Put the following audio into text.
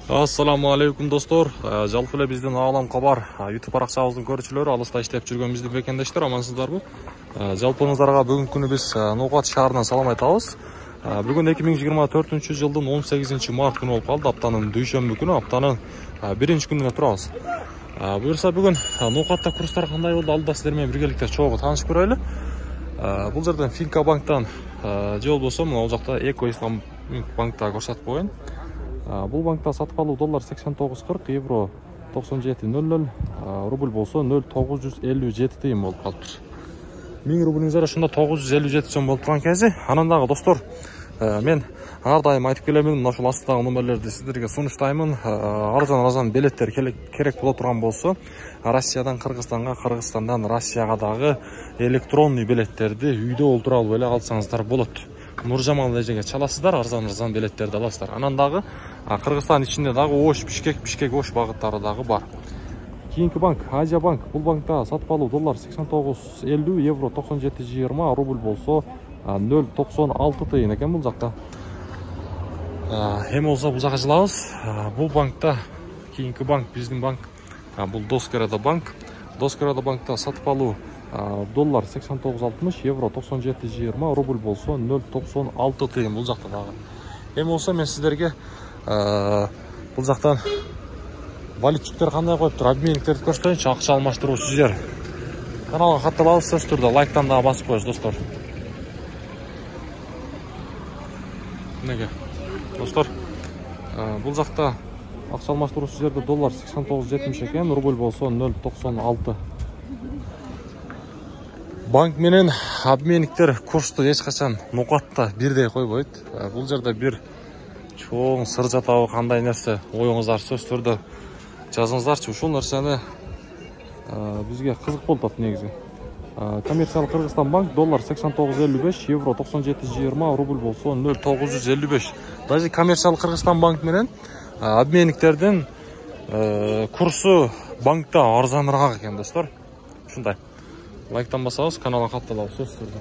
Ассаламу алейкум достор. Жалпы эле биздин Аалам Кабар YouTube баракчабыздын көрүүчүлөрү, алыста иштеп жүргөн биздин бекендештер, амансыздарбы? Жалпыңыздарга бүгүнкү күнү биз Ноокат шаарынан салам айтабыз. Бүгүн 2024-жылдын 18-март күнү болуп калды. Аптанын дүйшөмбү күнү, аптанын биринчи күнүнө турабыз. Буюрса бүгүн Ноокатта курстар кандай болду? Алда сиздер менен биргеликте чогуу таанышып көрөлү. Бул жерден Финка банктан же болбосо мына жакта Эко Ислам банкта көрсөтүп койгон. Бұл банкта сатып алу доллар 89.40, евро 97.00, рубль болсо 0.957 тыйын болуп калыптыр. 1000 рублиңиздер ошондо 957 сом болуп турган кези. Анан дагы достор, мен ар дайым айтып келемин, мына ушул астагы номерлерди сиздерге сунуштаймын. Арзан билеттер керек боло турган болсо, Россиядан Кыргызстанга, Кыргызстандан Россияга дагы электронный билеттерди үйдө олтура алып эле калсаңыздар болот. Нуржамал эжеге чаласыздар, арзан билеттерди аласыздар. Анан дагы Кыргызстан ичинде дагы Ош, Бишкек, Ош багыттары дагы бар. Кийинки банк Азия банк. Бул банкта сатып алуу доллар 89.50, евро 97.20, рубль болсо 0.96 тыйын экен бул жакта. Эми болсо бул жака жылабыз. Бул банкта кийинки банк биздин банк. Бул Доскерада банк. Доскерада банкта сатып алуу доллар 89.60, евро 97.20, рубль болсо 0.96 тыйын бул жакта дагы. Эми болсо мен сиздерге бул жактан валютчиктер кандай коюптур, обменниктерди көрсөтөйүнчү, акча алмаштыруучу жер. Каналга катталабыз, сөзсүз түрдө лайктан дагы басып коюңуз достор. Неге? Достор, бул жакта акча алмаштыруучу жерде доллар 89.70 экен, рубль болсо 0.96. Банк менен обменниктер курсту эч качан Ноокатта бирдей койбойт. Бул жерде бир чоң сыр жатабы, кандай нерсе оюңуздар сөзсүз түрдө жазыңыздарчы. Ушул нерсени бизге кызык болуп атат негизи. Коммерциялык Кыргызстан банк доллар 89.55, евро 97.20, рубль болсо 0.955. Даже коммерциялык Кыргызстан банк менен обменниктердин курсу банкта арзаныраак экен достор. Ушундай. Лайктан басабыз, каналга катталабыз сөзсүз түрдө.